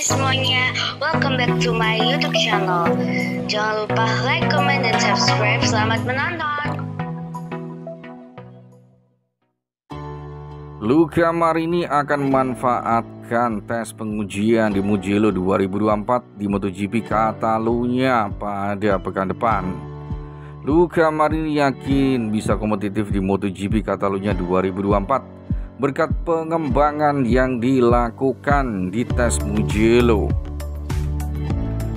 semuanya, welcome back to my YouTube channel. Jangan lupa like, comment, dan subscribe. Selamat menonton. Luca Marini akan memanfaatkan tes pengujian di Mugello 2024 di MotoGP Catalunya pada pekan depan. Luca Marini yakin bisa kompetitif di MotoGP Catalunya 2024 berkat pengembangan yang dilakukan di tes Mugello.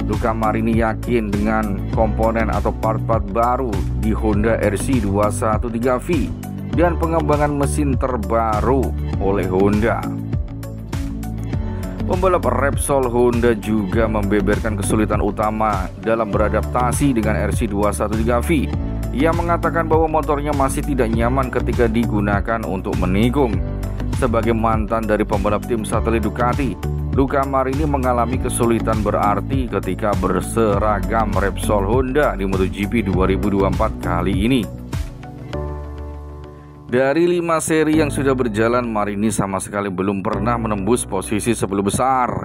Luca Marini yakin dengan komponen atau part-part baru di Honda RC213V dan pengembangan mesin terbaru oleh Honda. Pembalap Repsol Honda juga membeberkan kesulitan utama dalam beradaptasi dengan RC213V. Ia mengatakan bahwa motornya masih tidak nyaman ketika digunakan untuk menikung. Sebagai mantan dari pembalap tim satelit Ducati, Luca Marini mengalami kesulitan berarti ketika berseragam Repsol Honda di MotoGP 2024 kali ini. Dari 5 seri yang sudah berjalan, Marini sama sekali belum pernah menembus posisi 10 besar.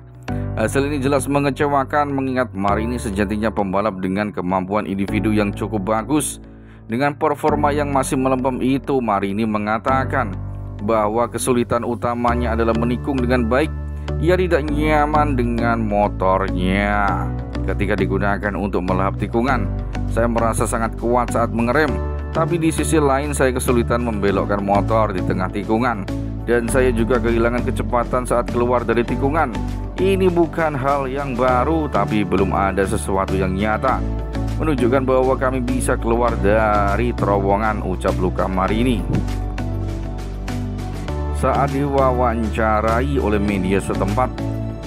Hasil ini jelas mengecewakan mengingat Marini sejatinya pembalap dengan kemampuan individu yang cukup bagus. Dengan performa yang masih melempem itu, Marini mengatakan bahwa kesulitan utamanya adalah menikung dengan baik. Ia tidak nyaman dengan motornya ketika digunakan untuk melahap tikungan. Saya merasa sangat kuat saat mengerem, tapi di sisi lain saya kesulitan membelokkan motor di tengah tikungan. Dan saya juga kehilangan kecepatan saat keluar dari tikungan. Ini bukan hal yang baru, tapi belum ada sesuatu yang nyata menunjukkan bahwa kami bisa keluar dari terowongan, ucap Luca Marini. Saat diwawancarai oleh media setempat,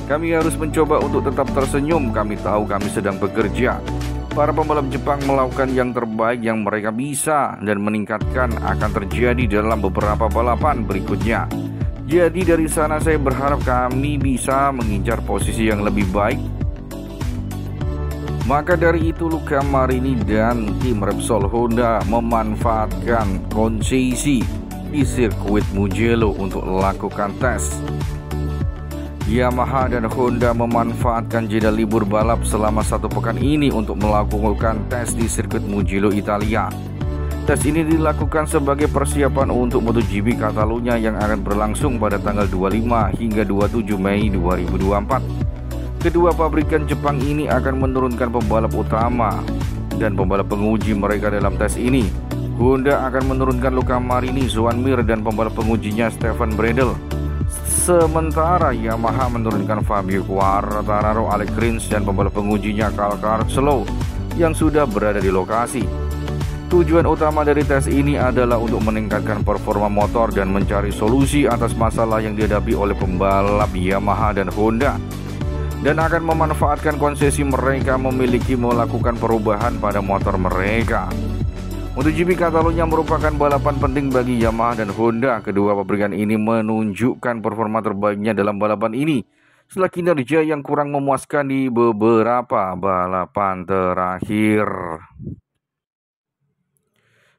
kami harus mencoba untuk tetap tersenyum. Kami tahu kami sedang bekerja. Para pembalap Jepang melakukan yang terbaik yang mereka bisa dan meningkatkan akan terjadi dalam beberapa balapan berikutnya. Jadi dari sana saya berharap kami bisa mengincar posisi yang lebih baik. Maka dari itu Luca Marini dan tim Repsol Honda memanfaatkan konsesi di sirkuit Mugello untuk melakukan tes. Yamaha dan Honda memanfaatkan jeda libur balap selama 1 pekan ini untuk melakukan tes di sirkuit Mugello, Italia. Tes ini dilakukan sebagai persiapan untuk MotoGP Catalunya yang akan berlangsung pada tanggal 25 hingga 27 Mei 2024. Kedua pabrikan Jepang ini akan menurunkan pembalap utama dan pembalap penguji mereka dalam tes ini. Honda akan menurunkan Luca Marini, Joan Mir, dan pembalap pengujinya Stefan Bradl. Sementara Yamaha menurunkan Fabio Quartararo, Alex Rins, dan pembalap pengujinya Cal Crutchlow yang sudah berada di lokasi. Tujuan utama dari tes ini adalah untuk meningkatkan performa motor dan mencari solusi atas masalah yang dihadapi oleh pembalap Yamaha dan Honda, dan akan memanfaatkan konsesi mereka memiliki melakukan perubahan pada motor mereka. MotoGP Catalunya merupakan balapan penting bagi Yamaha dan Honda. Kedua pabrikan ini menunjukkan performa terbaiknya dalam balapan ini setelah kinerja yang kurang memuaskan di beberapa balapan terakhir.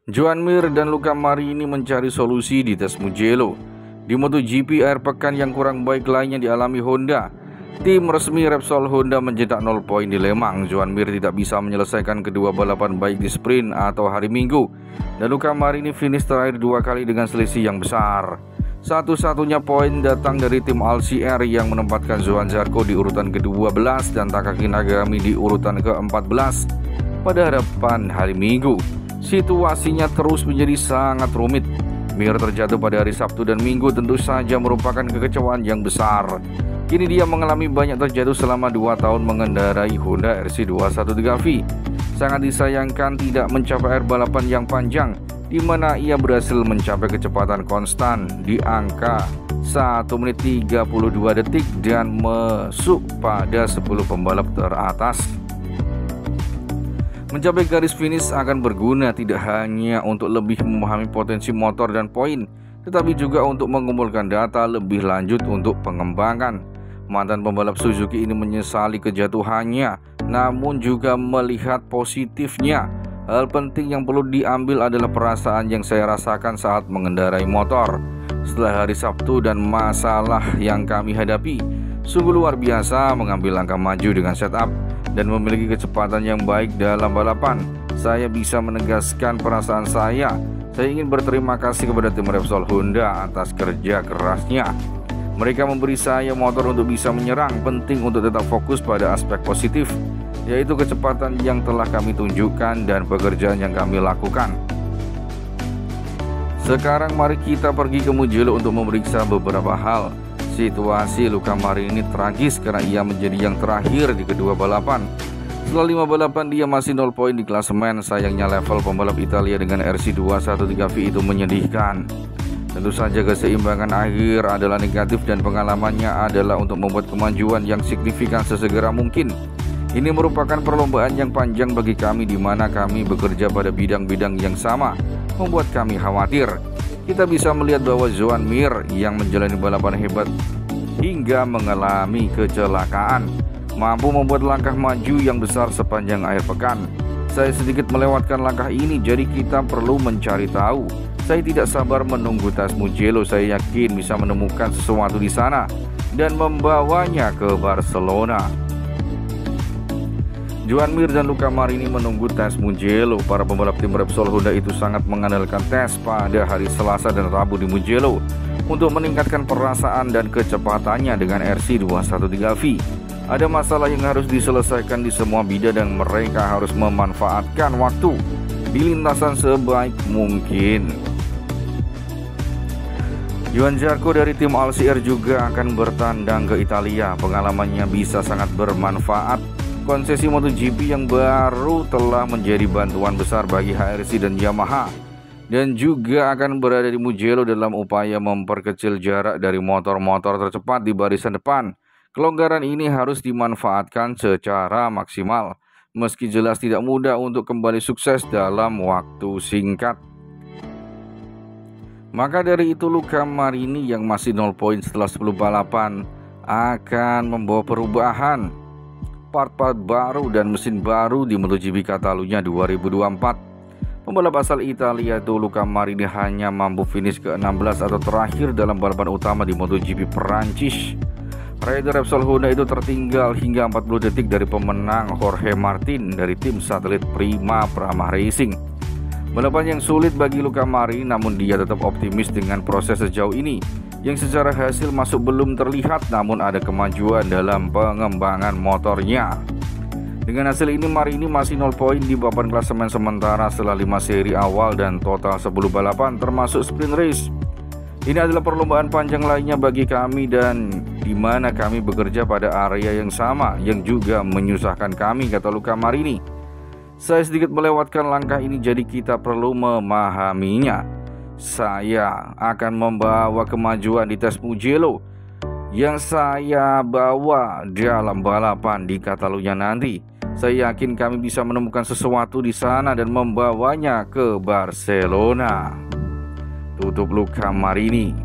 Joan Mir dan Luca Marini mencari solusi di tes Mugello. Di MotoGP akhir pekan yang kurang baik lainnya dialami Honda. Tim resmi Repsol Honda mencetak 0 poin di Le Mans. Joan Mir tidak bisa menyelesaikan kedua balapan baik di sprint atau hari Minggu, dan Luca Marini finish terakhir 2 kali dengan selisih yang besar. Satu-satunya poin datang dari tim AlCR yang menempatkan Johann Zarco di urutan ke-12 dan Takaki Nakagami di urutan ke-14 pada hadapan hari Minggu. Situasinya terus menjadi sangat rumit. Mir terjatuh pada hari Sabtu dan Minggu tentu saja merupakan kekecewaan yang besar. Kini dia mengalami banyak terjatuh selama 2 tahun mengendarai Honda RC213V. Sangat disayangkan tidak mencapai air balapan yang panjang, di mana ia berhasil mencapai kecepatan konstan di angka 1 menit 32 detik dan masuk pada 10 pembalap teratas. Mencapai garis finish akan berguna tidak hanya untuk lebih memahami potensi motor dan poin, tetapi juga untuk mengumpulkan data lebih lanjut untuk pengembangan. Mantan pembalap Suzuki ini menyesali kejatuhannya, namun juga melihat positifnya. Hal penting yang perlu diambil adalah perasaan yang saya rasakan saat mengendarai motor. Setelah hari Sabtu dan masalah yang kami hadapi, Sungguh luar biasa mengambil langkah maju dengan setup dan memiliki kecepatan yang baik dalam balapan. Saya bisa menegaskan perasaan saya. Saya ingin berterima kasih kepada tim Repsol Honda atas kerja kerasnya. Mereka memberi saya motor untuk bisa menyerang. Penting untuk tetap fokus pada aspek positif, yaitu kecepatan yang telah kami tunjukkan dan pekerjaan yang kami lakukan. Sekarang mari kita pergi ke Mugello untuk memeriksa beberapa hal. Situasi Luca Marini tragis karena ia menjadi yang terakhir di kedua balapan. Setelah 5 balapan dia masih 0 poin di klasemen. Sayangnya level pembalap Italia dengan RC213V itu menyedihkan. Tentu saja keseimbangan akhir adalah negatif dan pengalamannya adalah untuk membuat kemajuan yang signifikan sesegera mungkin. Ini merupakan perlombaan yang panjang bagi kami di mana kami bekerja pada bidang-bidang yang sama, membuat kami khawatir. Kita bisa melihat bahwa Joan Mir yang menjalani balapan hebat hingga mengalami kecelakaan mampu membuat langkah maju yang besar sepanjang akhir pekan. Saya sedikit melewatkan langkah ini, jadi kita perlu mencari tahu. Saya tidak sabar menunggu tes Mugello. Saya yakin bisa menemukan sesuatu di sana dan membawanya ke Barcelona. Joan Mir dan Luca Marini menunggu tes Mugello. Para pembalap tim Repsol Honda itu sangat mengandalkan tes pada hari Selasa dan Rabu di Mugello untuk meningkatkan perasaan dan kecepatannya dengan RC213V. Ada masalah yang harus diselesaikan di semua bidang dan mereka harus memanfaatkan waktu di lintasan sebaik mungkin. Johan Zarco dari tim Alcr juga akan bertandang ke Italia. Pengalamannya bisa sangat bermanfaat. Konsesi MotoGP yang baru telah menjadi bantuan besar bagi HRC dan Yamaha, dan juga akan berada di Mugello dalam upaya memperkecil jarak dari motor-motor tercepat di barisan depan. Kelonggaran ini harus dimanfaatkan secara maksimal, meski jelas tidak mudah untuk kembali sukses dalam waktu singkat. Maka dari itu Luca Marini yang masih 0 poin setelah 10 balapan akan membawa perubahan, part-part baru dan mesin baru di MotoGP Catalunya 2024. Pembalap asal Italia itu Luca Marini hanya mampu finish ke-16 atau terakhir dalam balapan utama di MotoGP Perancis. Rider Repsol Honda itu tertinggal hingga 40 detik dari pemenang Jorge Martin dari tim satelit Prima Prama Racing. Balapan yang sulit bagi Luca Marini, namun dia tetap optimis dengan proses sejauh ini yang secara hasil masuk belum terlihat, namun ada kemajuan dalam pengembangan motornya. Dengan hasil ini Marini masih 0 poin di papan klasemen sementara setelah 5 seri awal dan total 10 balapan termasuk sprint race. Ini adalah perlombaan panjang lainnya bagi kami dan di mana kami bekerja pada area yang sama yang juga menyusahkan kami, kata Luca Marini. Saya sedikit melewatkan langkah ini, jadi kita perlu memahaminya. Saya akan membawa kemajuan di tes Mugello yang saya bawa dalam balapan di Catalunya nanti. Saya yakin kami bisa menemukan sesuatu di sana dan membawanya ke Barcelona. Tutup Luca Marini.